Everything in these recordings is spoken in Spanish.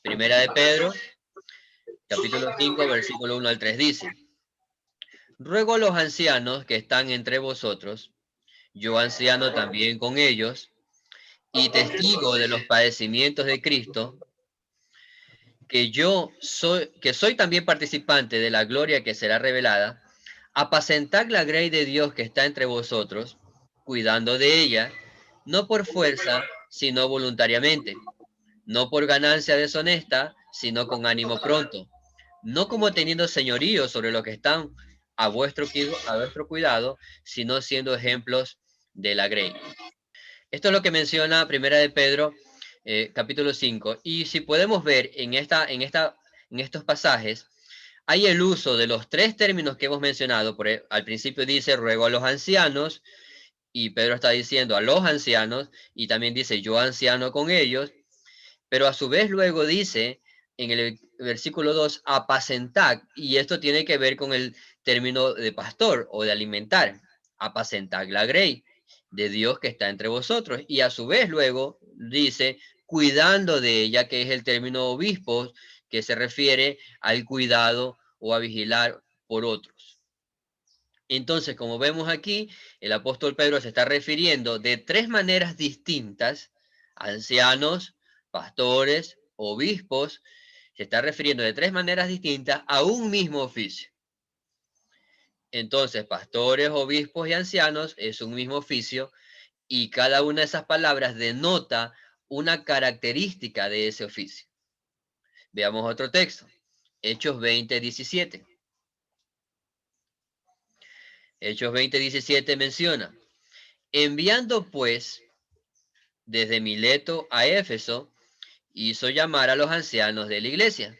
Primera de Pedro, capítulo 5, versículo 1 al 3 dice: Ruego a los ancianos que están entre vosotros, yo anciano también con ellos, y testigo de los padecimientos de Cristo, que soy también participante de la gloria que será revelada, apacentad la grey de Dios que está entre vosotros, cuidando de ella, no por fuerza, sino voluntariamente, no por ganancia deshonesta, sino con ánimo pronto, no como teniendo señorío sobre los que están a vuestro cuidado, sino siendo ejemplos de la grey. Esto es lo que menciona Primera de Pedro, capítulo 5. Y si podemos ver en estos pasajes, hay el uso de los tres términos que hemos mencionado. Al principio dice, ruego a los ancianos, y Pedro está diciendo a los ancianos, y también dice, yo anciano con ellos, pero a su vez luego dice en el versículo 2, apacentad, y esto tiene que ver con el término de pastor o de alimentar, apacentad la grey de Dios que está entre vosotros, y a su vez luego dice, cuidando de ella, que es el término obispos, que se refiere al cuidado o a vigilar por otros. Entonces, como vemos aquí, el apóstol Pedro se está refiriendo de tres maneras distintas: ancianos, pastores, obispos. Se está refiriendo de tres maneras distintas a un mismo oficio. Entonces, pastores, obispos y ancianos es un mismo oficio, y cada una de esas palabras denota una característica de ese oficio. Veamos otro texto. Hechos 20:17. Hechos 20:17 menciona: enviando pues desde Mileto a Éfeso, hizo llamar a los ancianos de la iglesia.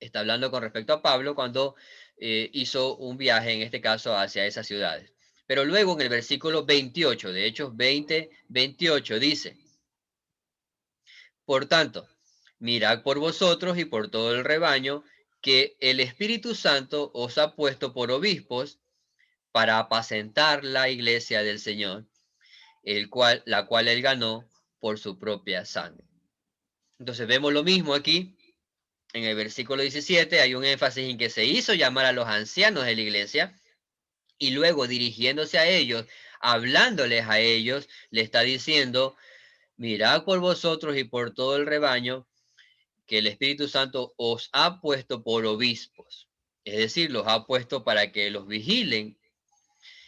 Está hablando con respecto a Pablo cuando hizo un viaje, en este caso, hacia esas ciudades. Pero luego en el versículo 28 de Hechos 20:28 dice: por tanto, mirad por vosotros y por todo el rebaño, que el Espíritu Santo os ha puesto por obispos para apacentar la iglesia del Señor, la cual él ganó por su propia sangre. Entonces vemos lo mismo aquí. En el versículo 17 hay un énfasis en que se hizo llamar a los ancianos de la iglesia, y luego dirigiéndose a ellos, hablándoles a ellos, le está diciendo: mirad por vosotros y por todo el rebaño, que el Espíritu Santo os ha puesto por obispos. Es decir, los ha puesto para que los vigilen,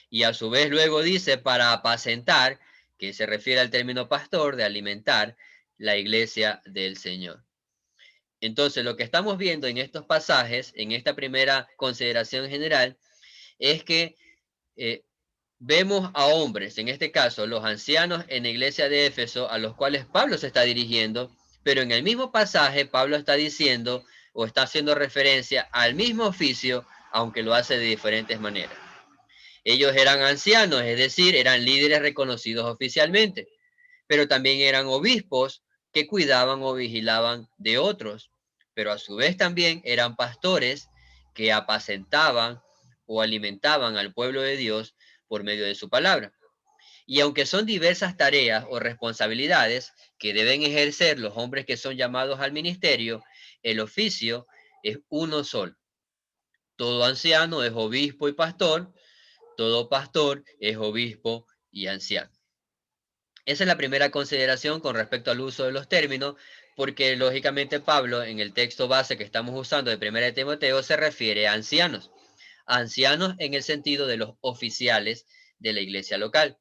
y a su vez luego dice para apacentar, que se refiere al término pastor, de alimentar la iglesia del Señor. Entonces, lo que estamos viendo en estos pasajes, en esta primera consideración general, es que eh, vemos a hombres, en este caso los ancianos en la iglesia de Éfeso, a los cuales Pablo se está dirigiendo, pero en el mismo pasaje Pablo está diciendo o está haciendo referencia al mismo oficio, aunque lo hace de diferentes maneras. Ellos eran ancianos, es decir, eran líderes reconocidos oficialmente, pero también eran obispos que cuidaban o vigilaban de otros, pero a su vez también eran pastores que apacentaban o alimentaban al pueblo de Dios por medio de su palabra. Y aunque son diversas tareas o responsabilidades que deben ejercer los hombres que son llamados al ministerio, el oficio es uno solo. Todo anciano es obispo y pastor, todo pastor es obispo y anciano. Esa es la primera consideración con respecto al uso de los términos, porque lógicamente Pablo en el texto base que estamos usando de 1 de Timoteo se refiere a ancianos. Ancianos en el sentido de los oficiales de la iglesia local.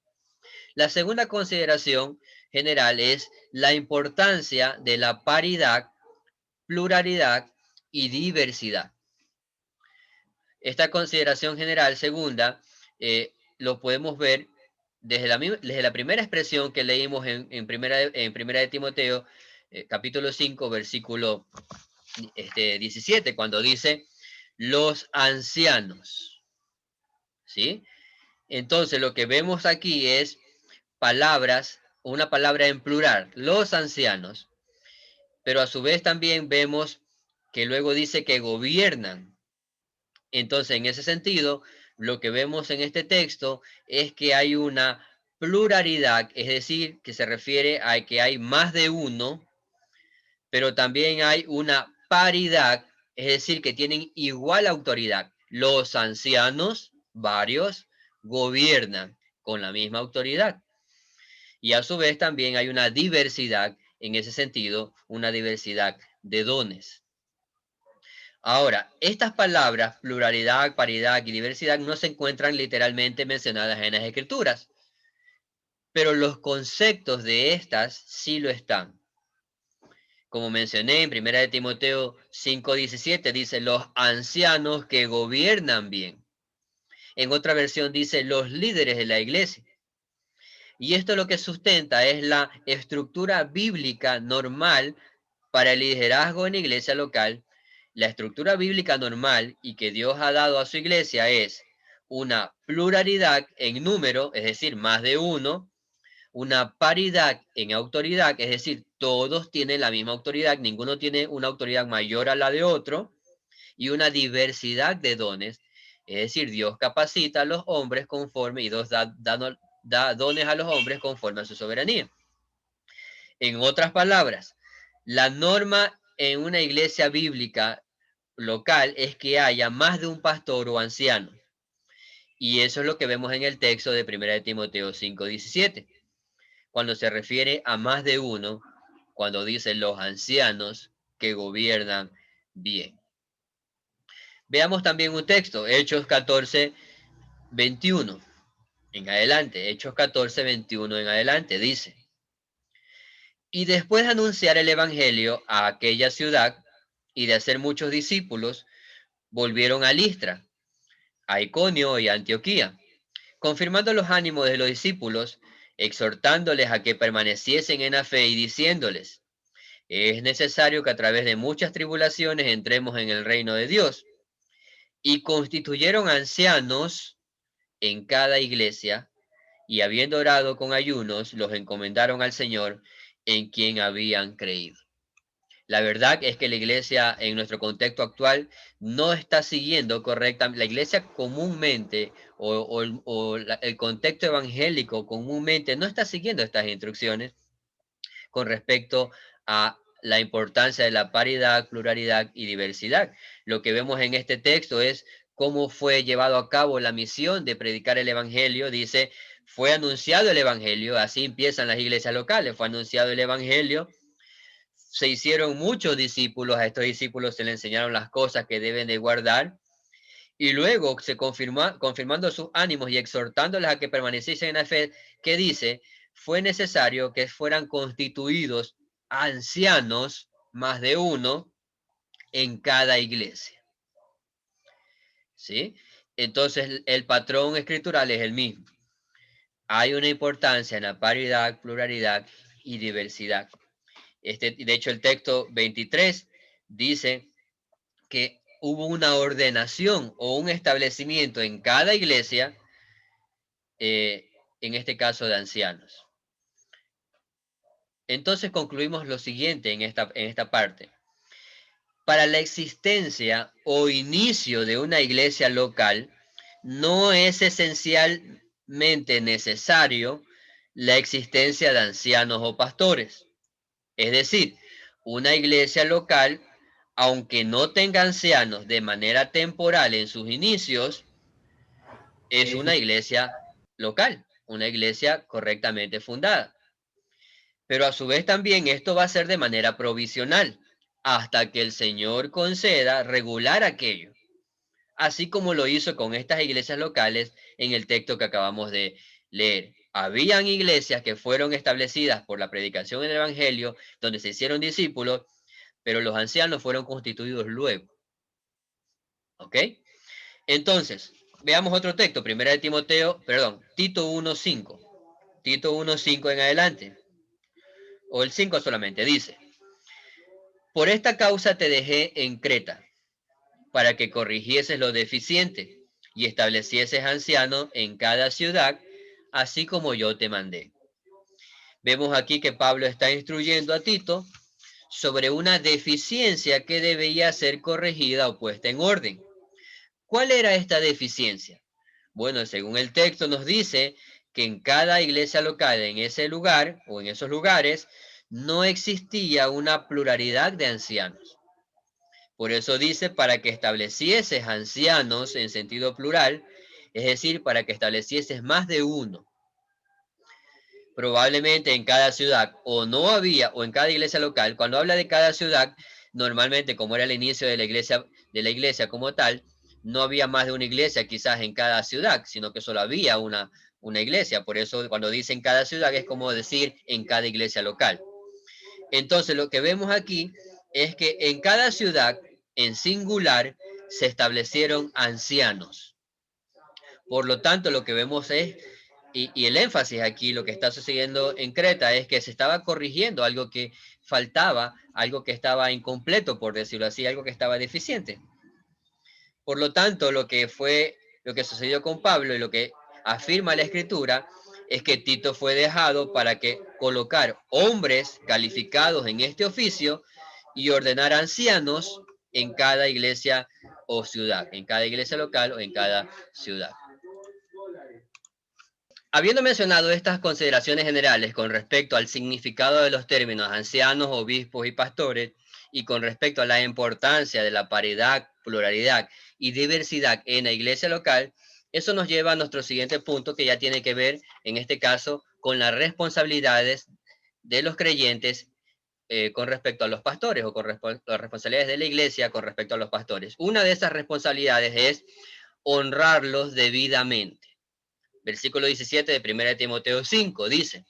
La segunda consideración general es la importancia de la paridad, pluralidad y diversidad. Esta consideración general segunda lo podemos ver desde la primera expresión que leímos en primera de Timoteo, capítulo 5, versículo 17, cuando dice los ancianos. ¿Sí? Entonces lo que vemos aquí es una palabra en plural, los ancianos, pero a su vez también vemos que luego dice que gobiernan. Entonces, en ese sentido, lo que vemos en este texto es que hay una pluralidad, es decir, que se refiere a que hay más de uno pero también hay una paridad, es decir, que tienen igual autoridad. Los ancianos, varios, gobiernan con la misma autoridad. Y a su vez también hay una diversidad, en ese sentido, una diversidad de dones. Ahora, estas palabras, pluralidad, paridad y diversidad, no se encuentran literalmente mencionadas en las Escrituras, pero los conceptos de estas sí lo están. Como mencioné en 1 de Timoteo 5:17, dice los ancianos que gobiernan bien. En otra versión dice los líderes de la iglesia. Y esto lo que sustenta es la estructura bíblica normal para el liderazgo en iglesia local. La estructura bíblica normal y que Dios ha dado a su iglesia es una pluralidad en número, es decir, más de uno, una paridad en autoridad, es decir, todos tienen la misma autoridad, ninguno tiene una autoridad mayor a la de otro, y una diversidad de dones, es decir, Dios capacita a los hombres conforme y Dios da dones a los hombres conforme a su soberanía. En otras palabras, la norma en una iglesia bíblica local es que haya más de un pastor o anciano. Y eso es lo que vemos en el texto de 1 de Timoteo 5:17. Cuando se refiere a más de uno, cuando dice los ancianos que gobiernan bien. Veamos también un texto, Hechos 14:21 en adelante. Hechos 14:21 en adelante dice: y después de anunciar el evangelio a aquella ciudad y de hacer muchos discípulos, volvieron a Listra, a Iconio y a Antioquía, confirmando los ánimos de los discípulos, exhortándoles a que permaneciesen en la fe y diciéndoles: es necesario que a través de muchas tribulaciones entremos en el reino de Dios. Y constituyeron ancianos en cada iglesia, y habiendo orado con ayunos, los encomendaron al Señor en quien habían creído. La verdad es que la iglesia en nuestro contexto actual no está siguiendo correctamente, la iglesia comúnmente el contexto evangélico comúnmente no está siguiendo estas instrucciones con respecto a la importancia de la paridad, pluralidad y diversidad. Lo que vemos en este texto es cómo fue llevado a cabo la misión de predicar el evangelio. Dice, fue anunciado el evangelio, así empiezan las iglesias locales, fue anunciado el evangelio, se hicieron muchos discípulos, a estos discípulos se les enseñaron las cosas que deben de guardar, y luego se confirmando sus ánimos y exhortándoles a que permaneciesen en la fe, que dice, fue necesario que fueran constituidos ancianos, más de uno, en cada iglesia. ¿Sí? Entonces el patrón escritural es el mismo. Hay una importancia en la paridad, pluralidad y diversidad. De hecho, el texto 23 dice que hubo una ordenación o un establecimiento en cada iglesia, en este caso de ancianos. Entonces concluimos lo siguiente en esta parte. Para la existencia o inicio de una iglesia local, no es esencialmente necesario la existencia de ancianos o pastores. Es decir, una iglesia local, aunque no tenga ancianos de manera temporal en sus inicios, es una iglesia local, una iglesia correctamente fundada. Pero a su vez también esto va a ser de manera provisional, hasta que el Señor conceda regular aquello, así como lo hizo con estas iglesias locales en el texto que acabamos de leer. Habían iglesias que fueron establecidas por la predicación del Evangelio, donde se hicieron discípulos, pero los ancianos fueron constituidos luego. ¿Ok? Entonces, veamos otro texto, Tito 1:5. Tito 1:5 en adelante, o el 5 solamente, dice: por esta causa te dejé en Creta, para que corrigieses lo deficiente y establecieses ancianos en cada ciudad, así como yo te mandé. Vemos aquí que Pablo está instruyendo a Tito sobre una deficiencia que debía ser corregida o puesta en orden. ¿Cuál era esta deficiencia? Bueno, según el texto nos dice que en cada iglesia local, en ese lugar o en esos lugares, no existía una pluralidad de ancianos. Por eso dice, para que establecieses ancianos en sentido plural, es decir, para que establecieses más de uno. Probablemente en cada ciudad, o no había, o en cada iglesia local. Cuando habla de cada ciudad, normalmente, como era el inicio de la iglesia como tal, no había más de una iglesia quizás en cada ciudad, sino que solo había una iglesia. Por eso cuando dicen cada ciudad es como decir en cada iglesia local. Entonces lo que vemos aquí es que en cada ciudad, en singular, se establecieron ancianos. Por lo tanto, lo que vemos es, y el énfasis aquí, lo que está sucediendo en Creta es que se estaba corrigiendo algo que faltaba, algo que estaba incompleto, por decirlo así, algo que estaba deficiente. Por lo tanto, lo que sucedió con Pablo y lo que afirma la Escritura es que Tito fue dejado para que colocar hombres calificados en este oficio y ordenar ancianos en cada iglesia o ciudad, en cada iglesia local o en cada ciudad. Habiendo mencionado estas consideraciones generales con respecto al significado de los términos ancianos, obispos y pastores, y con respecto a la importancia de la paridad, pluralidad y diversidad en la iglesia local, eso nos lleva a nuestro siguiente punto, que ya tiene que ver, en este caso, con las responsabilidades de los creyentes con respecto a los pastores, o con las responsabilidades de la iglesia con respecto a los pastores. Una de esas responsabilidades es honrarlos debidamente. Versículo 17 de 1 Timoteo 5 dice: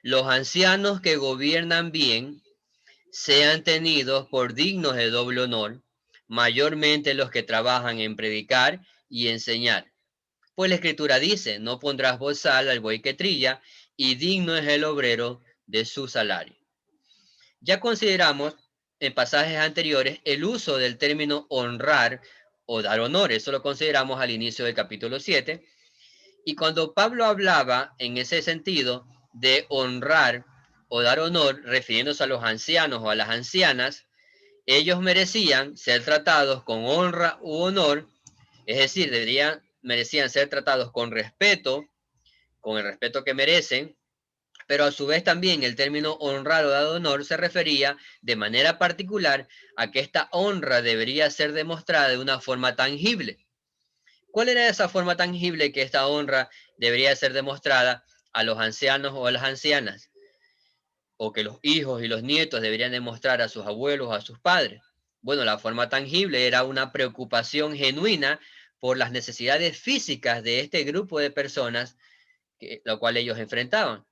los ancianos que gobiernan bien sean tenidos por dignos de doble honor, mayormente los que trabajan en predicar y enseñar. Pues la Escritura dice: no pondrás bozal al buey que trilla, y digno es el obrero de su salario. Ya consideramos en pasajes anteriores el uso del término honrar o dar honor. Eso lo consideramos al inicio del capítulo 7. Y cuando Pablo hablaba en ese sentido de honrar o dar honor, refiriéndose a los ancianos o a las ancianas, ellos merecían ser tratados con honra u honor, es decir, merecían ser tratados con respeto, con el respeto que merecen, pero a su vez también el término honrar o dar honor se refería de manera particular a que esta honra debería ser demostrada de una forma tangible. ¿Cuál era esa forma tangible que esta honra debería ser demostrada a los ancianos o a las ancianas? O que los hijos y los nietos deberían demostrar a sus abuelos o a sus padres. Bueno, la forma tangible era una preocupación genuina por las necesidades físicas de este grupo de personas, lo cual ellos enfrentaban.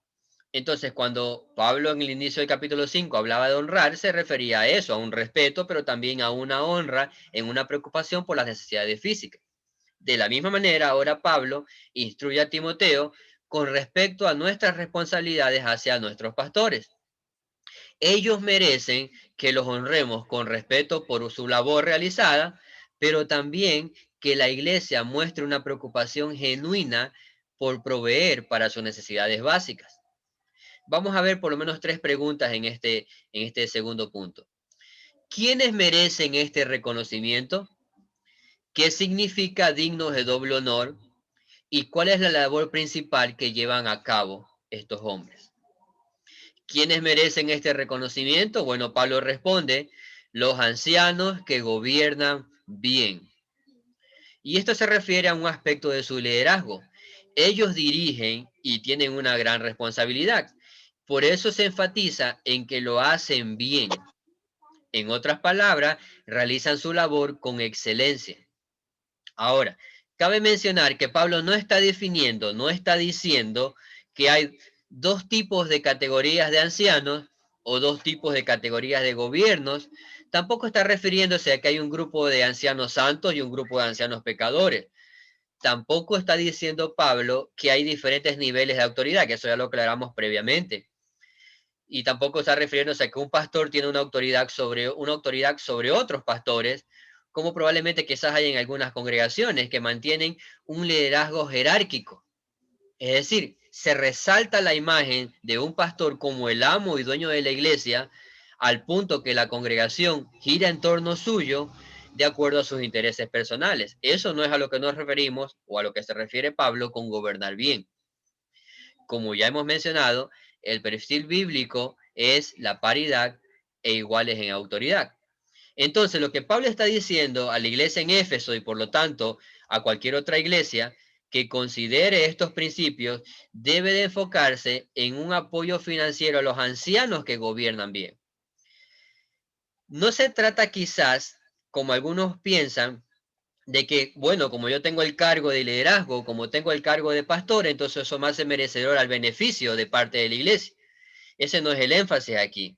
Entonces, cuando Pablo en el inicio del capítulo 5 hablaba de honrar, se refería a eso, a un respeto, pero también a una honra en una preocupación por las necesidades físicas. De la misma manera, ahora Pablo instruye a Timoteo con respecto a nuestras responsabilidades hacia nuestros pastores. Ellos merecen que los honremos con respeto por su labor realizada, pero también que la iglesia muestre una preocupación genuina por proveer para sus necesidades básicas. Vamos a ver por lo menos tres preguntas en este segundo punto. ¿Quiénes merecen este reconocimiento? ¿Qué significa dignos de doble honor? ¿Y cuál es la labor principal que llevan a cabo estos hombres? ¿Quiénes merecen este reconocimiento? Bueno, Pablo responde: los ancianos que gobiernan bien. Y esto se refiere a un aspecto de su liderazgo. Ellos dirigen y tienen una gran responsabilidad. Por eso se enfatiza en que lo hacen bien. En otras palabras, realizan su labor con excelencia. Ahora, cabe mencionar que Pablo no está definiendo, no está diciendo que hay dos tipos de categorías de ancianos o dos tipos de categorías de gobiernos. Tampoco está refiriéndose a que hay un grupo de ancianos santos y un grupo de ancianos pecadores. Tampoco está diciendo Pablo que hay diferentes niveles de autoridad, que eso ya lo aclaramos previamente. Y tampoco está refiriéndose a que un pastor tiene una autoridad sobre otros pastores, como probablemente quizás hay en algunas congregaciones que mantienen un liderazgo jerárquico. Es decir, se resalta la imagen de un pastor como el amo y dueño de la iglesia, al punto que la congregación gira en torno suyo de acuerdo a sus intereses personales. Eso no es a lo que nos referimos o a lo que se refiere Pablo con gobernar bien. Como ya hemos mencionado, el perfil bíblico es la paridad e iguales en autoridad. Entonces, lo que Pablo está diciendo a la iglesia en Éfeso y por lo tanto a cualquier otra iglesia que considere estos principios, debe de enfocarse en un apoyo financiero a los ancianos que gobiernan bien. No se trata quizás, como algunos piensan, de que, bueno, como yo tengo el cargo de liderazgo, como tengo el cargo de pastor, entonces eso me hace merecedor al beneficio de parte de la iglesia. Ese no es el énfasis aquí.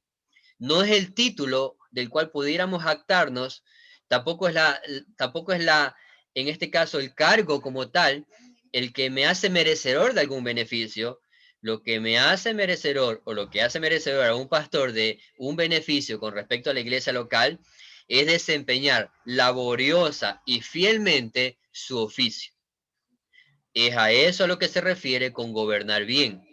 No es el título del cual pudiéramos jactarnos, tampoco es en este caso, el cargo como tal, el que me hace merecedor de algún beneficio. Lo que me hace merecedor o lo que hace merecedor a un pastor de un beneficio con respecto a la iglesia local es desempeñar laboriosa y fielmente su oficio. Es a eso a lo que se refiere con gobernar bien.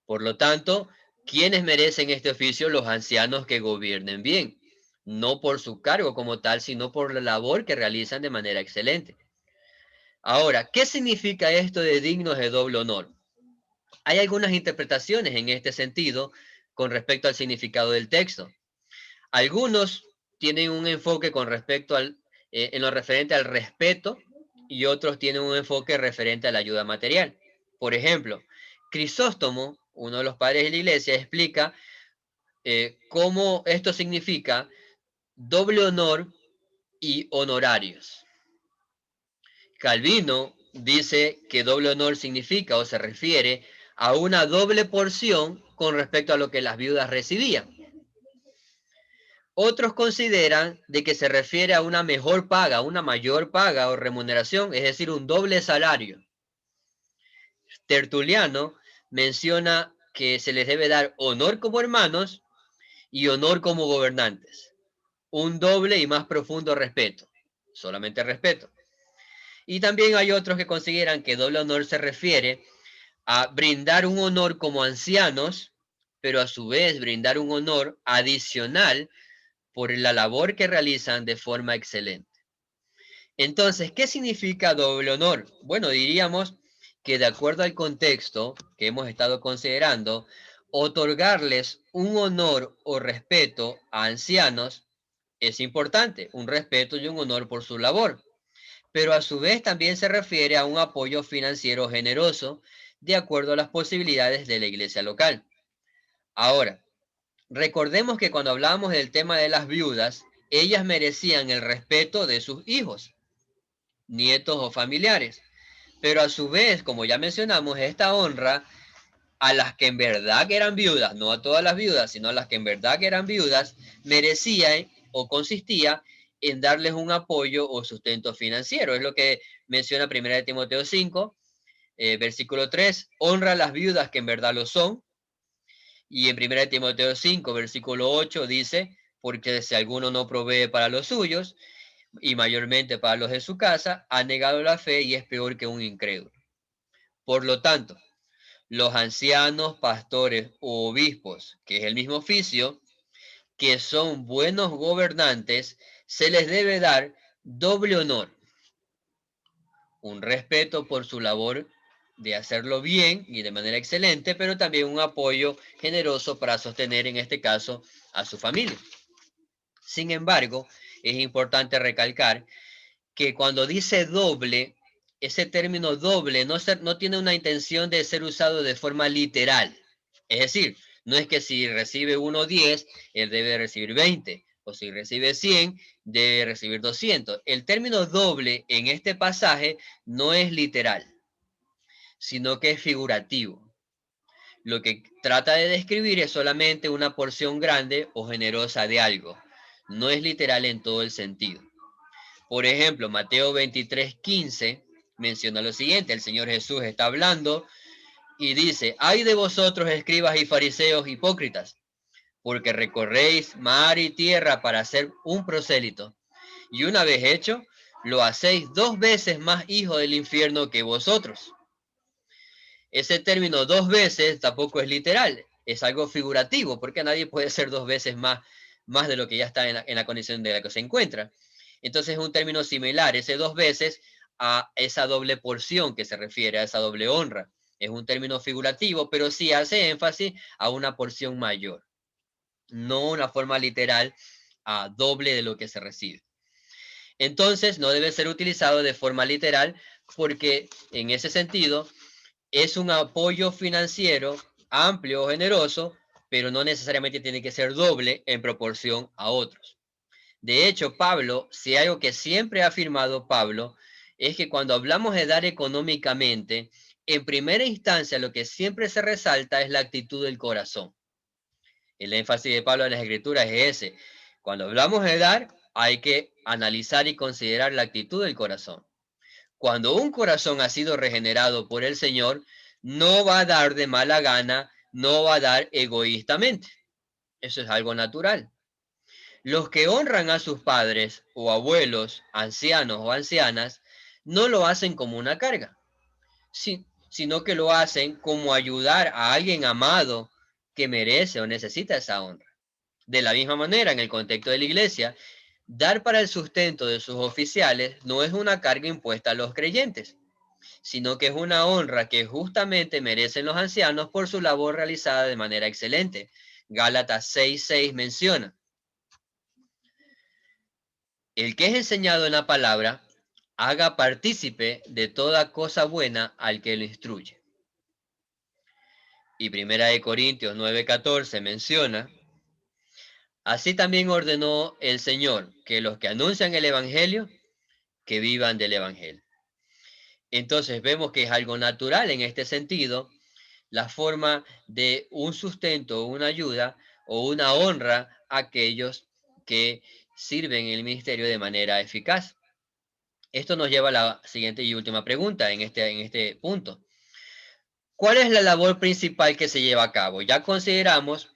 Por lo tanto, ¿quiénes merecen este oficio? Los ancianos que gobiernen bien, no por su cargo como tal, sino por la labor que realizan de manera excelente. Ahora, ¿qué significa esto de dignos de doble honor? Hay algunas interpretaciones en este sentido con respecto al significado del texto. Algunos tienen un enfoque con respecto en lo referente al respeto y otros tienen un enfoque referente a la ayuda material. Por ejemplo, Crisóstomo, uno de los padres de la iglesia, explica cómo esto significa doble honor y honorarios. Calvino dice que doble honor significa o se refiere a una doble porción con respecto a lo que las viudas recibían. Otros consideran de que se refiere a una mejor paga, una mayor paga o remuneración, es decir, un doble salario. Tertuliano menciona que se les debe dar honor como hermanos y honor como gobernantes. Un doble y más profundo respeto, solamente respeto. Y también hay otros que consideran que doble honor se refiere a brindar un honor como ancianos, pero a su vez brindar un honor adicional por la labor que realizan de forma excelente. Entonces, ¿qué significa doble honor? Bueno, diríamos que de acuerdo al contexto que hemos estado considerando, otorgarles un honor o respeto a ancianos es importante, un respeto y un honor por su labor, pero a su vez también se refiere a un apoyo financiero generoso de acuerdo a las posibilidades de la iglesia local. Ahora, recordemos que cuando hablamos del tema de las viudas, ellas merecían el respeto de sus hijos, nietos o familiares, pero a su vez, como ya mencionamos, esta honra a las que en verdad eran viudas, no a todas las viudas, sino a las que en verdad eran viudas, merecía o consistía en darles un apoyo o sustento financiero. Es lo que menciona 1 Timoteo 5, versículo 3, honra a las viudas que en verdad lo son. Y en 1 Timoteo 5, versículo 8 dice, porque si alguno no provee para los suyos, y mayormente para los de su casa, ha negado la fe y es peor que un incrédulo. Por lo tanto, los ancianos, pastores o obispos, que es el mismo oficio, que son buenos gobernantes, se les debe dar doble honor, un respeto por su labor de hacerlo bien y de manera excelente, pero también un apoyo generoso para sostener, en este caso, a su familia. Sin embargo, es importante recalcar que cuando dice doble, ese término doble no tiene una intención de ser usado de forma literal. Es decir, no es que si recibe uno 10, él debe recibir 20, o si recibe 100, debe recibir 200. El término doble en este pasaje no es literal, sino que es figurativo. Lo que trata de describir es solamente una porción grande o generosa de algo. No es literal en todo el sentido. Por ejemplo, Mateo 23:15 menciona lo siguiente: el Señor Jesús está hablando y dice, ay de vosotros, escribas y fariseos hipócritas, porque recorréis mar y tierra para hacer un prosélito, y una vez hecho, lo hacéis 2 veces más hijo del infierno que vosotros. Ese término 2 veces tampoco es literal, es algo figurativo, porque nadie puede ser 2 veces más de lo que ya está en la condición de la que se encuentra. Entonces es un término similar, ese 2 veces, a esa doble porción que se refiere a esa doble honra. Es un término figurativo, pero sí hace énfasis a una porción mayor, no una forma literal a doble de lo que se recibe. Entonces, no debe ser utilizado de forma literal porque en ese sentido es un apoyo financiero amplio o generoso, pero no necesariamente tiene que ser doble en proporción a otros. De hecho, Pablo, si hay algo que siempre ha afirmado Pablo, es que cuando hablamos de dar económicamente, en primera instancia lo que siempre se resalta es la actitud del corazón. El énfasis de Pablo en las Escrituras es ese. Cuando hablamos de dar, hay que analizar y considerar la actitud del corazón. Cuando un corazón ha sido regenerado por el Señor, no va a dar de mala gana, no va a dar egoístamente. Eso es algo natural. Los que honran a sus padres o abuelos, ancianos o ancianas, no lo hacen como una carga, sino que lo hacen como ayudar a alguien amado que merece o necesita esa honra. De la misma manera, en el contexto de la iglesia, dar para el sustento de sus oficiales no es una carga impuesta a los creyentes, sino que es una honra que justamente merecen los ancianos por su labor realizada de manera excelente. Gálatas 6:6 menciona: el que es enseñado en la palabra, haga partícipe de toda cosa buena al que lo instruye. Y Primera de Corintios 9:14 menciona: así también ordenó el Señor que los que anuncian el Evangelio, que vivan del Evangelio. Entonces vemos que es algo natural en este sentido, la forma de un sustento, una ayuda o una honra a aquellos que sirven el ministerio de manera eficaz. Esto nos lleva a la siguiente y última pregunta en este punto. ¿Cuál es la labor principal que se lleva a cabo? Ya consideramos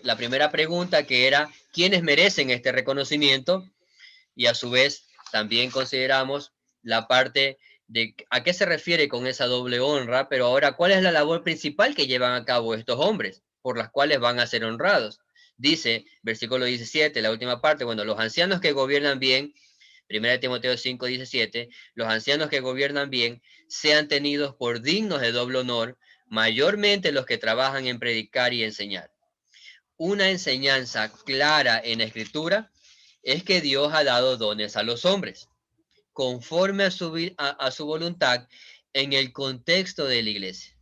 la primera pregunta, que era ¿quiénes merecen este reconocimiento? Y a su vez también consideramos la parte de a qué se refiere con esa doble honra, pero ahora, ¿cuál es la labor principal que llevan a cabo estos hombres, por las cuales van a ser honrados? Dice, versículo 17, la última parte, bueno, los ancianos que gobiernan bien, 1 Timoteo 5:17, los ancianos que gobiernan bien sean tenidos por dignos de doble honor, mayormente los que trabajan en predicar y enseñar. Una enseñanza clara en la Escritura es que Dios ha dado dones a los hombres, conforme a su voluntad en el contexto de la iglesia.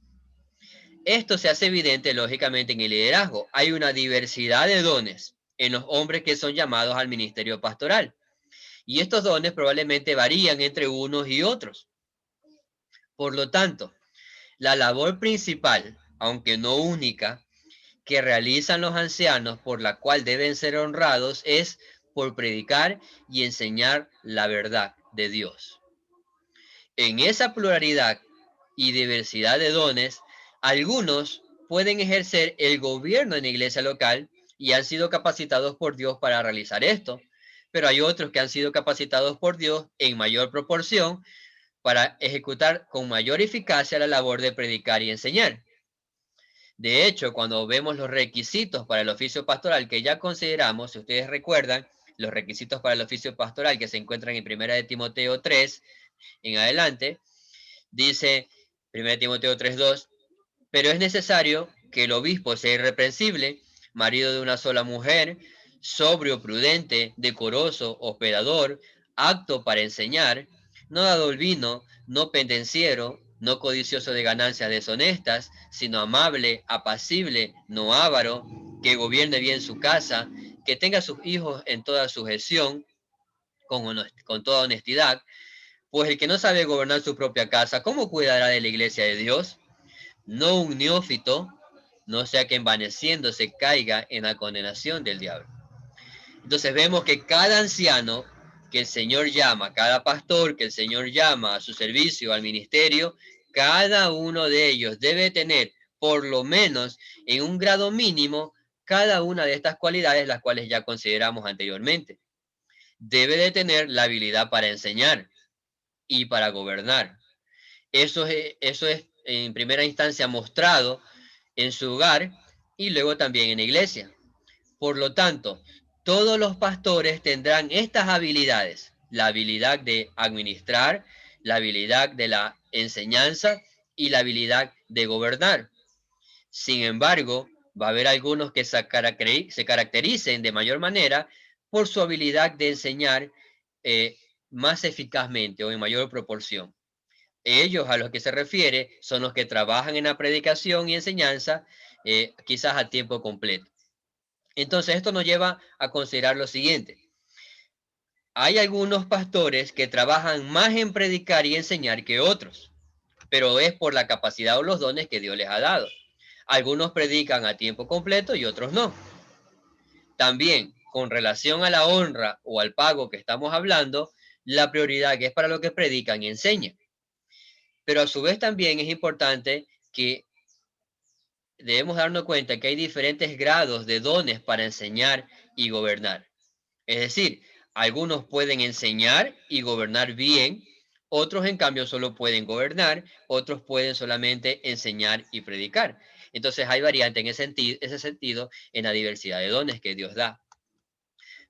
Esto se hace evidente lógicamente en el liderazgo. Hay una diversidad de dones en los hombres que son llamados al ministerio pastoral. Y estos dones probablemente varían entre unos y otros. Por lo tanto, la labor principal, aunque no única, que realizan los ancianos, por la cual deben ser honrados, es por predicar y enseñar la verdad de Dios. En esa pluralidad y diversidad de dones, algunos pueden ejercer el gobierno en la iglesia local y han sido capacitados por Dios para realizar esto, pero hay otros que han sido capacitados por Dios en mayor proporción para ejecutar con mayor eficacia la labor de predicar y enseñar. De hecho, cuando vemos los requisitos para el oficio pastoral que ya consideramos, si ustedes recuerdan, los requisitos para el oficio pastoral que se encuentran en 1 de Timoteo 3 en adelante, dice 1 Timoteo 3:2, pero es necesario que el obispo sea irreprensible, marido de una sola mujer, sobrio, prudente, decoroso, hospedador, apto para enseñar, no dado al vino, no pendenciero, no codicioso de ganancias deshonestas, sino amable, apacible, no avaro, que gobierne bien su casa, que tenga a sus hijos en toda sujeción, con toda honestidad, pues el que no sabe gobernar su propia casa, ¿cómo cuidará de la iglesia de Dios? No un neófito, no sea que envaneciéndose caiga en la condenación del diablo. Entonces vemos que cada anciano que el Señor llama, cada pastor que el Señor llama a su servicio, al ministerio, cada uno de ellos debe tener, por lo menos en un grado mínimo, cada una de estas cualidades, las cuales ya consideramos anteriormente. Debe de tener la habilidad para enseñar y para gobernar. Eso es en primera instancia mostrado en su hogar y luego también en la iglesia. Por lo tanto, todos los pastores tendrán estas habilidades: la habilidad de administrar, la habilidad de la enseñanza y la habilidad de gobernar. Sin embargo, va a haber algunos que se caractericen de mayor manera por su habilidad de enseñar más eficazmente o en mayor proporción. Ellos a los que se refiere son los que trabajan en la predicación y enseñanza, quizás a tiempo completo. Entonces, esto nos lleva a considerar lo siguiente. Hay algunos pastores que trabajan más en predicar y enseñar que otros, pero es por la capacidad o los dones que Dios les ha dado. Algunos predican a tiempo completo y otros no. También, con relación a la honra o al pago que estamos hablando, la prioridad es para lo que predican y enseñan. Pero a su vez también es importante que debemos darnos cuenta que hay diferentes grados de dones para enseñar y gobernar. Es decir, algunos pueden enseñar y gobernar bien, otros en cambio solo pueden gobernar, otros pueden solamente enseñar y predicar. Entonces hay variantes en ese sentido en la diversidad de dones que Dios da.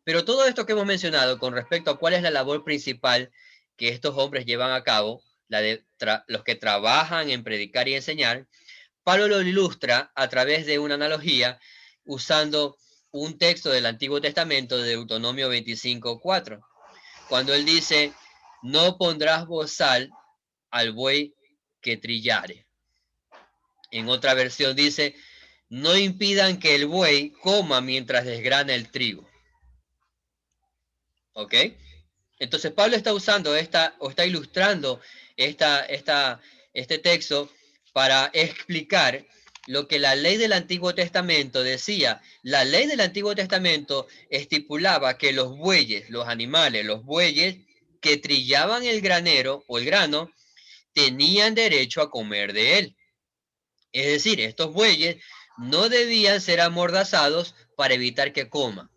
Pero todo esto que hemos mencionado con respecto a cuál es la labor principal que estos hombres llevan a cabo, la de los que trabajan en predicar y enseñar, Pablo lo ilustra a través de una analogía usando un texto del Antiguo Testamento de Deuteronomio 25:4, cuando él dice, no pondrás bozal al buey que trillare. En otra versión dice, no impidan que el buey coma mientras desgrana el trigo. ¿Ok? Entonces Pablo está usando está ilustrando este texto para explicar lo que la ley del Antiguo Testamento decía. La ley del Antiguo Testamento estipulaba que los bueyes, los animales, los bueyes que trillaban el granero o el grano, tenían derecho a comer de él. Es decir, estos bueyes no debían ser amordazados para evitar que coman.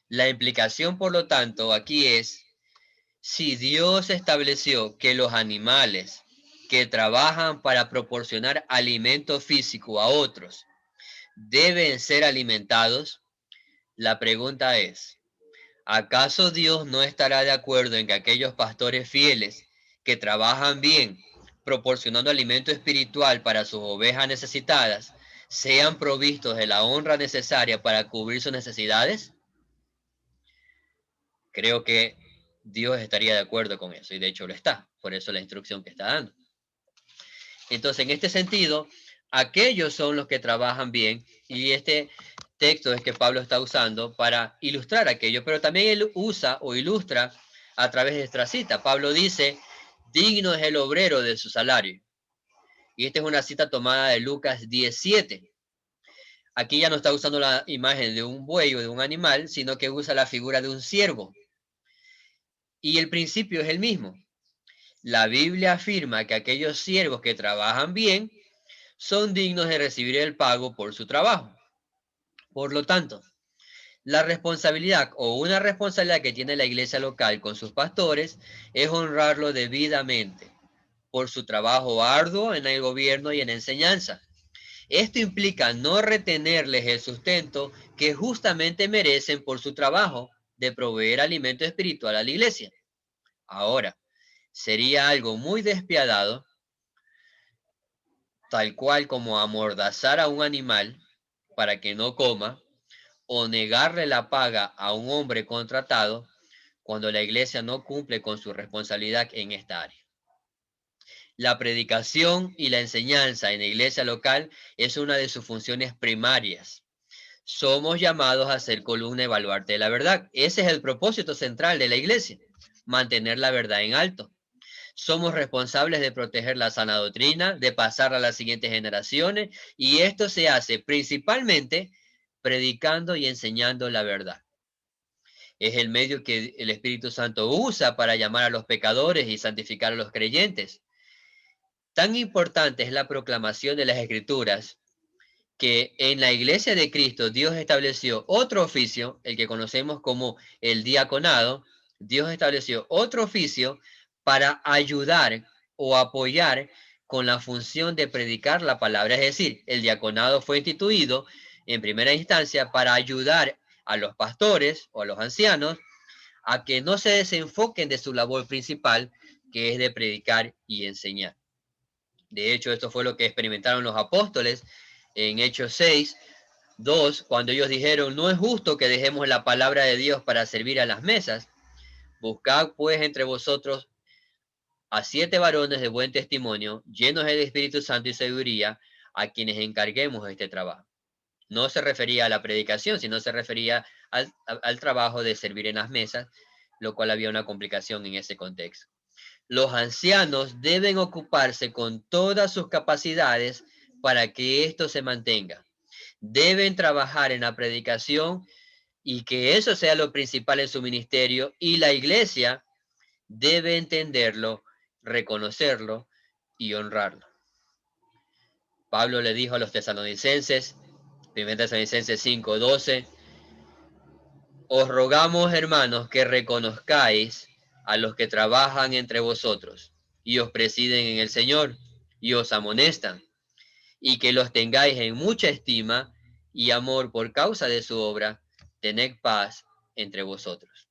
La implicación, por lo tanto, aquí es, si Dios estableció que los animales que trabajan para proporcionar alimento físico a otros deben ser alimentados, la pregunta es, ¿acaso Dios no estará de acuerdo en que aquellos pastores fieles que trabajan bien, proporcionando alimento espiritual para sus ovejas necesitadas, sean provistos de la honra necesaria para cubrir sus necesidades? Creo que Dios estaría de acuerdo con eso, y de hecho lo está, por eso la instrucción que está dando. Entonces, en este sentido, aquellos son los que trabajan bien, y este texto es que Pablo está usando para ilustrar aquello, pero también él usa o ilustra a través de esta cita. Pablo dice, digno es el obrero de su salario. Y esta es una cita tomada de Lucas 17. Aquí ya no está usando la imagen de un buey o de un animal, sino que usa la figura de un siervo. Y el principio es el mismo. La Biblia afirma que aquellos siervos que trabajan bien son dignos de recibir el pago por su trabajo. Por lo tanto, la responsabilidad o una responsabilidad que tiene la iglesia local con sus pastores es honrarlo debidamente por su trabajo arduo en el gobierno y en la enseñanza. Esto implica no retenerles el sustento que justamente merecen por su trabajo de proveer alimento espiritual a la iglesia. Ahora, sería algo muy despiadado, tal cual como amordazar a un animal para que no coma, o negarle la paga a un hombre contratado cuando la iglesia no cumple con su responsabilidad en esta área. La predicación y la enseñanza en la iglesia local es una de sus funciones primarias. Somos llamados a ser columna y baluarte de la verdad. Ese es el propósito central de la iglesia, mantener la verdad en alto. Somos responsables de proteger la sana doctrina, de pasarla a las siguientes generaciones, y esto se hace principalmente predicando y enseñando la verdad. Es el medio que el Espíritu Santo usa para llamar a los pecadores y santificar a los creyentes. Tan importante es la proclamación de las Escrituras que en la iglesia de Cristo Dios estableció otro oficio, el que conocemos como el diaconado. Dios estableció otro oficio para ayudar o apoyar con la función de predicar la palabra. Es decir, el diaconado fue instituido en primera instancia para ayudar a los pastores o a los ancianos a que no se desenfoquen de su labor principal, que es de predicar y enseñar. De hecho, esto fue lo que experimentaron los apóstoles en Hechos 6:2, cuando ellos dijeron: no es justo que dejemos la palabra de Dios para servir a las mesas. Buscad pues entre vosotros a 7 varones de buen testimonio, llenos del Espíritu Santo y sabiduría, a quienes encarguemos este trabajo. No se refería a la predicación, sino se refería al trabajo de servir en las mesas, lo cual había una complicación en ese contexto. Los ancianos deben ocuparse con todas sus capacidades para que esto se mantenga. Deben trabajar en la predicación y que eso sea lo principal en su ministerio, y la iglesia debe entenderlo, reconocerlo y honrarlo. Pablo le dijo a los tesalonicenses, 1 Tesalonicenses 5:12, os rogamos, hermanos, que reconozcáis a los que trabajan entre vosotros y os presiden en el Señor y os amonestan, y que los tengáis en mucha estima y amor por causa de su obra. Tened paz entre vosotros.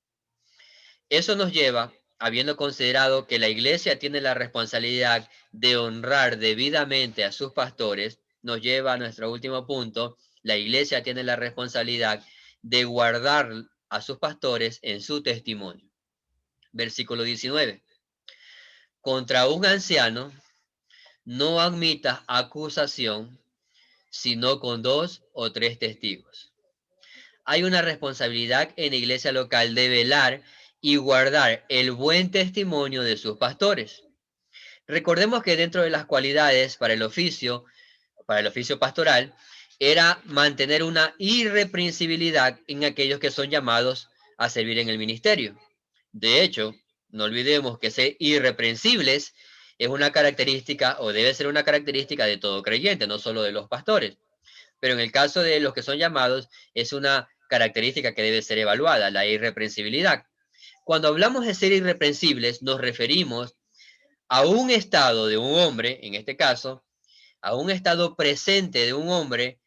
Eso nos lleva, habiendo considerado que la iglesia tiene la responsabilidad de honrar debidamente a sus pastores, nos lleva a nuestro último punto. La iglesia tiene la responsabilidad de guardar a sus pastores en su testimonio. Versículo 19. Contra un anciano no admitas acusación, sino con 2 o 3 testigos. Hay una responsabilidad en la iglesia local de velar y guardar el buen testimonio de sus pastores. Recordemos que dentro de las cualidades para el oficio pastoral, era mantener una irreprensibilidad en aquellos que son llamados a servir en el ministerio. De hecho, no olvidemos que ser irreprensibles es una característica, o debe ser una característica de todo creyente, no solo de los pastores. Pero en el caso de los que son llamados, es una característica que debe ser evaluada, la irreprensibilidad. Cuando hablamos de ser irreprensibles, nos referimos a un estado de un hombre, en este caso, a un estado presente de un hombre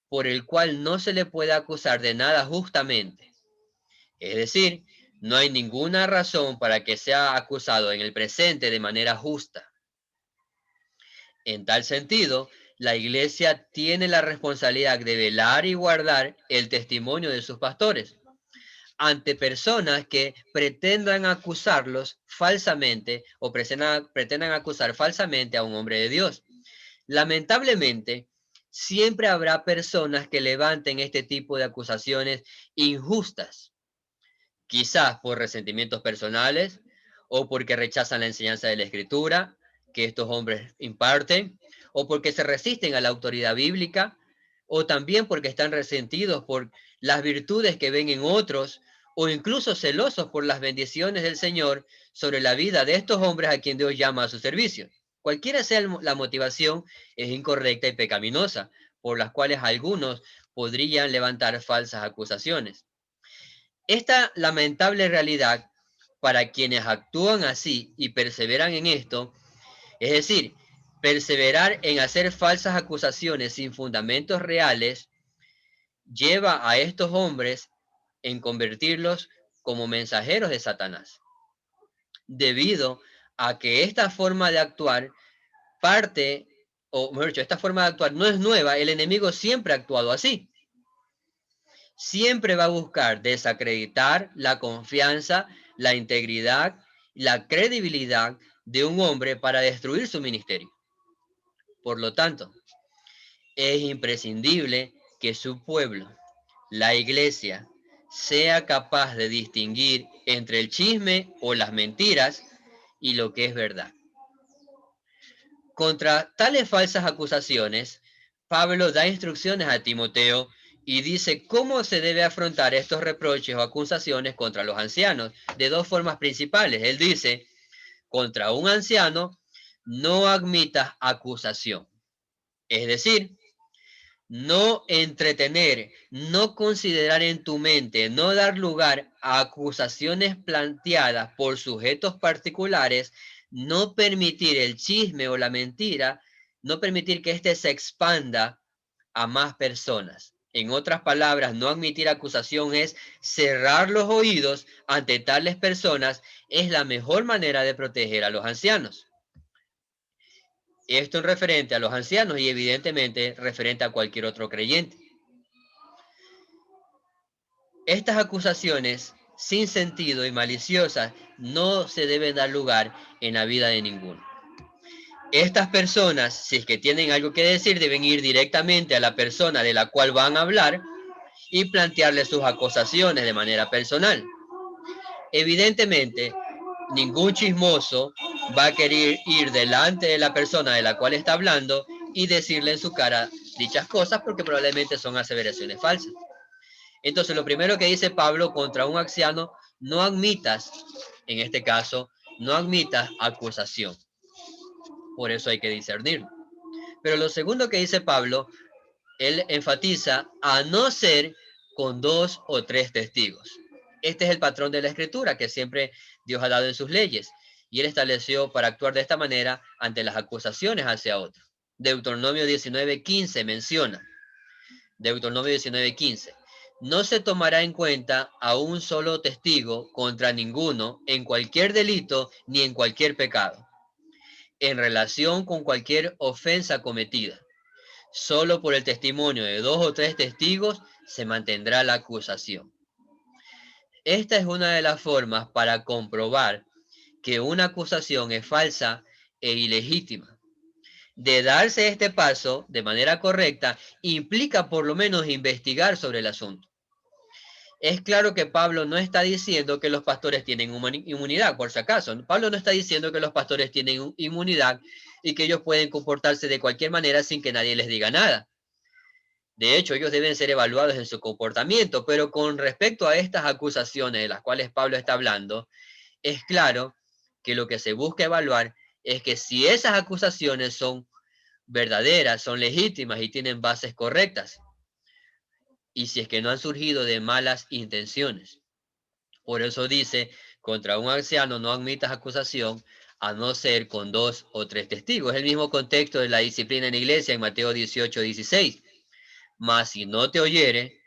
por el cual no se le puede acusar de nada justamente. Es decir, no hay ninguna razón para que sea acusado en el presente de manera justa. En tal sentido, la iglesia tiene la responsabilidad de velar y guardar el testimonio de sus pastores ante personas que pretendan acusarlos falsamente o pretendan acusar falsamente a un hombre de Dios. Lamentablemente, siempre habrá personas que levanten este tipo de acusaciones injustas, quizás por resentimientos personales o porque rechazan la enseñanza de la Escritura que estos hombres imparten, o porque se resisten a la autoridad bíblica, o también porque están resentidos por las virtudes que ven en otros, o incluso celosos por las bendiciones del Señor sobre la vida de estos hombres a quien Dios llama a su servicio. Cualquiera sea la motivación, es incorrecta y pecaminosa, por las cuales algunos podrían levantar falsas acusaciones. Esta lamentable realidad, para quienes actúan así y perseveran en esto, es decir, perseverar en hacer falsas acusaciones sin fundamentos reales, lleva a estos hombres en convertirlos como mensajeros de Satanás, debido a que esta forma de actuar parte, o mejor dicho, esta forma de actuar no es nueva. El enemigo siempre ha actuado así. Siempre va a buscar desacreditar la confianza, la integridad, la credibilidad de un hombre para destruir su ministerio. Por lo tanto, es imprescindible que su pueblo, la iglesia, sea capaz de distinguir entre el chisme o las mentiras y lo que es verdad. Contra tales falsas acusaciones, Pablo da instrucciones a Timoteo y dice cómo se debe afrontar estos reproches o acusaciones contra los ancianos de 2 formas principales. Él dice: contra un anciano no admitas acusación. Es decir, no entretener, no considerar en tu mente, no dar lugar a acusaciones planteadas por sujetos particulares, no permitir el chisme o la mentira, no permitir que éste se expanda a más personas. En otras palabras, no admitir acusación es cerrar los oídos ante tales personas. Es la mejor manera de proteger a los ancianos. Esto en referente a los ancianos y evidentemente referente a cualquier otro creyente. Estas acusaciones sin sentido y maliciosas no se deben dar lugar en la vida de ninguno. Estas personas, si es que tienen algo que decir, deben ir directamente a la persona de la cual van a hablar y plantearle sus acusaciones de manera personal. Evidentemente, ningún chismoso va a querer ir delante de la persona de la cual está hablando y decirle en su cara dichas cosas porque probablemente son aseveraciones falsas. Entonces, lo primero que dice Pablo contra un anciano, no admitas, en este caso, no admitas acusación. Por eso hay que discernir. Pero lo segundo que dice Pablo, él enfatiza a no ser con 2 o 3 testigos. Este es el patrón de la escritura que siempre Dios ha dado en sus leyes. Y él estableció para actuar de esta manera ante las acusaciones hacia otro. Deuteronomio 19:15 menciona. Deuteronomio 19:15. No se tomará en cuenta a un solo testigo contra ninguno en cualquier delito ni en cualquier pecado, en relación con cualquier ofensa cometida. Solo por el testimonio de 2 o 3 testigos se mantendrá la acusación. Esta es una de las formas para comprobar que una acusación es falsa e ilegítima. De darse este paso de manera correcta, implica por lo menos investigar sobre el asunto. Es claro que Pablo no está diciendo que los pastores tienen inmunidad, por si acaso. Pablo no está diciendo que los pastores tienen inmunidad y que ellos pueden comportarse de cualquier manera sin que nadie les diga nada. De hecho, ellos deben ser evaluados en su comportamiento, pero con respecto a estas acusaciones de las cuales Pablo está hablando, es claro que lo que se busca evaluar es que si esas acusaciones son verdaderas, son legítimas y tienen bases correctas, y si es que no han surgido de malas intenciones. Por eso dice, contra un anciano no admitas acusación, a no ser con 2 o 3 testigos. Es el mismo contexto de la disciplina en la iglesia en Mateo 18:16. Mas si no te oyere,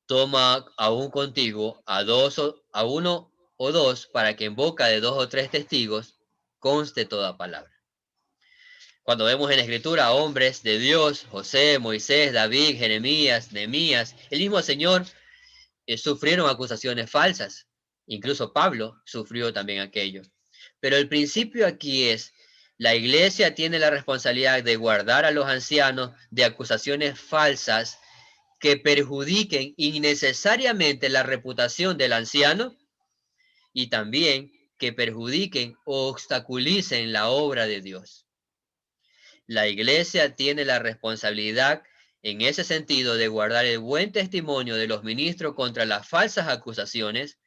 toma aún contigo a uno o dos, para que en boca de 2 o 3 testigos conste toda palabra. Cuando vemos en la escritura a hombres de Dios, José, Moisés, David, Jeremías, Nehemías, el mismo Señor, sufrieron acusaciones falsas. Incluso Pablo sufrió también aquello. Pero el principio aquí es, la iglesia tiene la responsabilidad de guardar a los ancianos de acusaciones falsas que perjudiquen innecesariamente la reputación del anciano y también que perjudiquen o obstaculicen la obra de Dios. La iglesia tiene la responsabilidad en ese sentido de guardar el buen testimonio de los ministros contra las falsas acusaciones,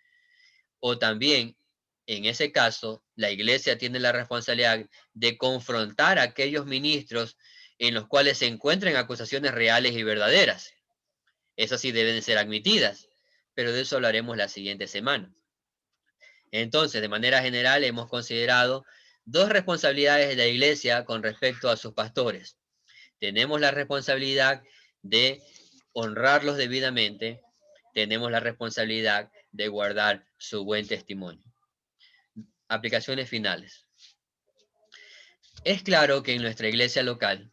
o también, en ese caso, la iglesia tiene la responsabilidad de confrontar a aquellos ministros en los cuales se encuentren acusaciones reales y verdaderas. Esas sí deben ser admitidas, pero de eso hablaremos la siguiente semana. Entonces, de manera general, hemos considerado 2 responsabilidades de la iglesia con respecto a sus pastores. Tenemos la responsabilidad de honrarlos debidamente, tenemos la responsabilidad de guardar su buen testimonio. Aplicaciones finales. Es claro que en nuestra iglesia local,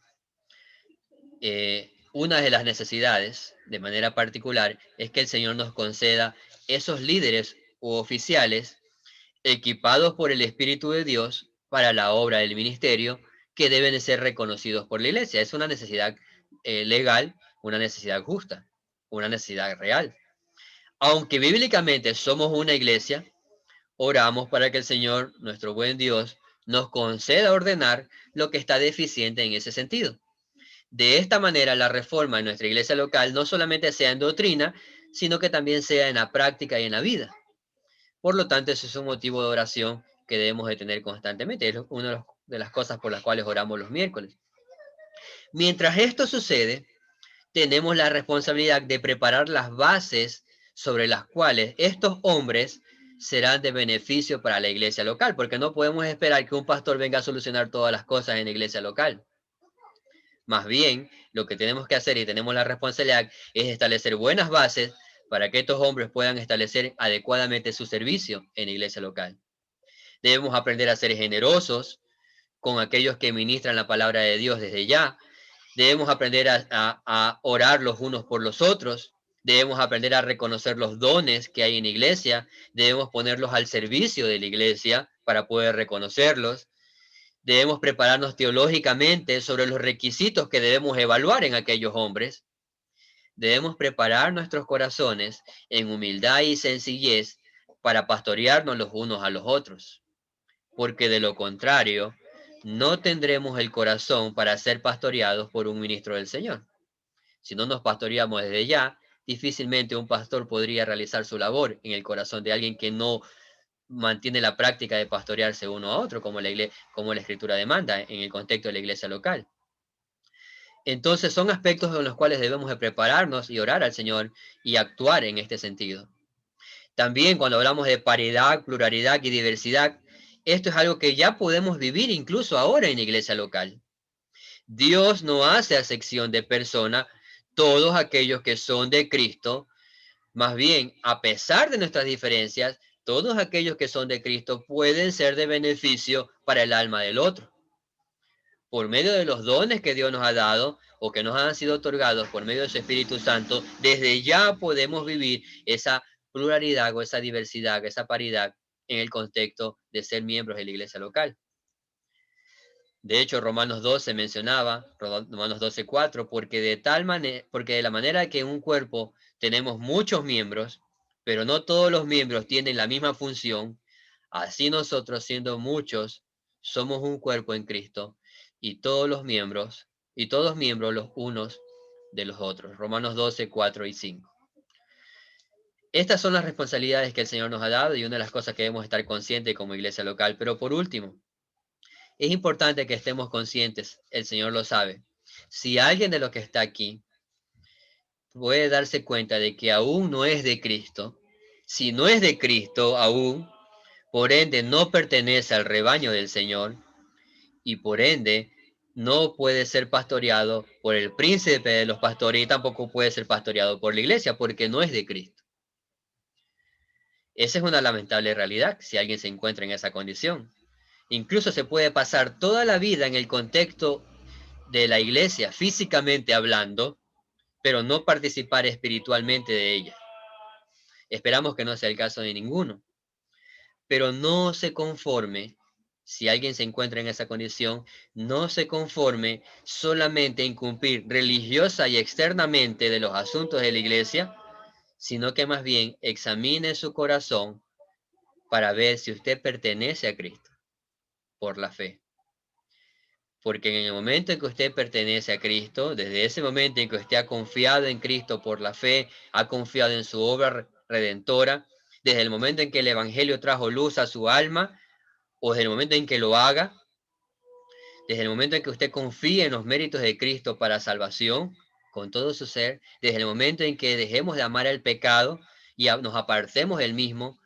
una de las necesidades, de manera particular, es que el Señor nos conceda esos líderes u oficiales equipados por el Espíritu de Dios para la obra del ministerio, que deben de ser reconocidos por la iglesia. Es una necesidad legal, una necesidad justa, una necesidad real. Aunque bíblicamente somos una iglesia, oramos para que el Señor, nuestro buen Dios, nos conceda ordenar lo que está deficiente en ese sentido. De esta manera, la reforma en nuestra iglesia local no solamente sea en doctrina, sino que también sea en la práctica y en la vida. Por lo tanto, eso es un motivo de oración que debemos de tener constantemente. Es una de las cosas por las cuales oramos los miércoles. Mientras esto sucede, tenemos la responsabilidad de preparar las bases sobre las cuales estos hombres serán de beneficio para la iglesia local, porque no podemos esperar que un pastor venga a solucionar todas las cosas en la iglesia local. Más bien, lo que tenemos que hacer y tenemos la responsabilidad es establecer buenas bases para que estos hombres puedan establecer adecuadamente su servicio en la iglesia local. Debemos aprender a ser generosos con aquellos que ministran la palabra de Dios desde ya. Debemos aprender a orar los unos por los otros. Debemos aprender a reconocer los dones que hay en la iglesia. Debemos ponerlos al servicio de la iglesia para poder reconocerlos. Debemos prepararnos teológicamente sobre los requisitos que debemos evaluar en aquellos hombres. Debemos preparar nuestros corazones en humildad y sencillez para pastorearnos los unos a los otros, porque de lo contrario, no tendremos el corazón para ser pastoreados por un ministro del Señor. Si no nos pastoreamos desde ya, difícilmente un pastor podría realizar su labor en el corazón de alguien que no mantiene la práctica de pastorearse uno a otro, como la Escritura demanda en el contexto de la iglesia local. Entonces son aspectos en los cuales debemos de prepararnos y orar al Señor y actuar en este sentido. También cuando hablamos de paridad, pluralidad y diversidad, esto es algo que ya podemos vivir incluso ahora en la iglesia local. Dios no hace acepción de persona, todos aquellos que son de Cristo, más bien, a pesar de nuestras diferencias, todos aquellos que son de Cristo pueden ser de beneficio para el alma del otro. Por medio de los dones que Dios nos ha dado o que nos han sido otorgados por medio de su Espíritu Santo, desde ya podemos vivir esa pluralidad o esa diversidad, esa paridad en el contexto de ser miembros de la iglesia local. De hecho, Romanos 12 mencionaba, Romanos 12:4, porque de la manera que en un cuerpo tenemos muchos miembros, pero no todos los miembros tienen la misma función, así nosotros siendo muchos, somos un cuerpo en Cristo y todos miembros los unos de los otros. Romanos 12:4 y 5. Estas son las responsabilidades que el Señor nos ha dado y una de las cosas que debemos estar conscientes como iglesia local. Pero por último, es importante que estemos conscientes, el Señor lo sabe. Si alguien de los que está aquí puede darse cuenta de que aún no es de Cristo, si no es de Cristo aún, por ende no pertenece al rebaño del Señor y por ende no puede ser pastoreado por el príncipe de los pastores y tampoco puede ser pastoreado por la iglesia porque no es de Cristo. Esa es una lamentable realidad si alguien se encuentra en esa condición. Incluso se puede pasar toda la vida en el contexto de la iglesia, físicamente hablando, pero no participar espiritualmente de ella. Esperamos que no sea el caso de ninguno. Pero no se conforme, si alguien se encuentra en esa condición, no se conforme solamente en cumplir religiosa y externamente de los asuntos de la iglesia, sino que más bien examine su corazón para ver si usted pertenece a Cristo por la fe. Porque en el momento en que usted pertenece a Cristo, desde ese momento en que usted ha confiado en Cristo por la fe, ha confiado en su obra redentora, desde el momento en que el Evangelio trajo luz a su alma, o desde el momento en que lo haga, desde el momento en que usted confíe en los méritos de Cristo para salvación, con todo su ser, desde el momento en que dejemos de amar el pecado y nos apartemos del mismo,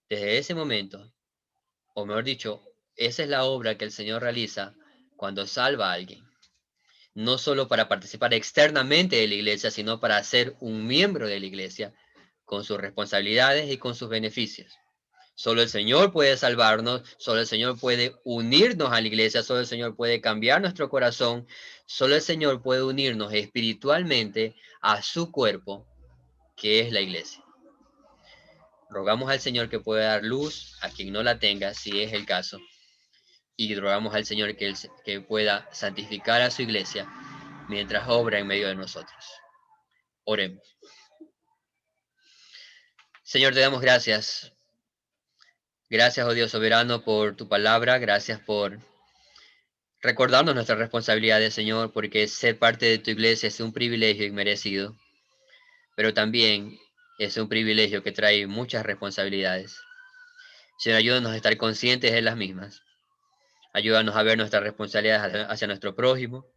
desde ese momento, o mejor dicho, esa es la obra que el Señor realiza cuando salva a alguien. No solo para participar externamente de la iglesia, sino para ser un miembro de la iglesia, con sus responsabilidades y con sus beneficios. Solo el Señor puede salvarnos, solo el Señor puede unirnos a la iglesia, solo el Señor puede cambiar nuestro corazón, solo el Señor puede unirnos espiritualmente a su cuerpo, que es la iglesia. Rogamos al Señor que pueda dar luz a quien no la tenga, si es el caso, y rogamos al Señor que pueda santificar a su iglesia mientras obra en medio de nosotros. Oremos. Señor, te damos gracias. Gracias, oh Dios soberano, por tu palabra. Gracias por recordarnos nuestras responsabilidades, Señor, porque ser parte de tu iglesia es un privilegio inmerecido, pero también es un privilegio que trae muchas responsabilidades. Señor, ayúdanos a estar conscientes de las mismas. Ayúdanos a ver nuestras responsabilidades hacia nuestro prójimo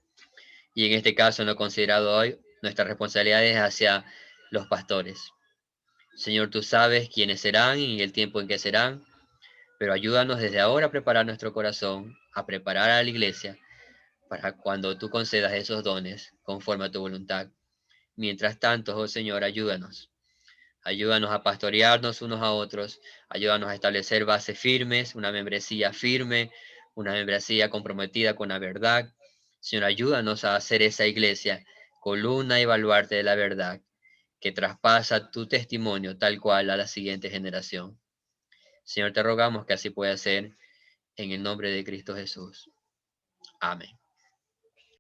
y en este caso, en lo considerado hoy, nuestras responsabilidades hacia los pastores. Señor, tú sabes quiénes serán y el tiempo en que serán, pero ayúdanos desde ahora a preparar nuestro corazón, a preparar a la iglesia para cuando tú concedas esos dones conforme a tu voluntad. Mientras tanto, oh Señor, ayúdanos. Ayúdanos a pastorearnos unos a otros, ayúdanos a establecer bases firmes, una membresía firme una membresía comprometida con la verdad. Señor, ayúdanos a hacer esa iglesia, columna y baluarte de la verdad, que traspasa tu testimonio tal cual a la siguiente generación. Señor, te rogamos que así pueda ser en el nombre de Cristo Jesús. Amén.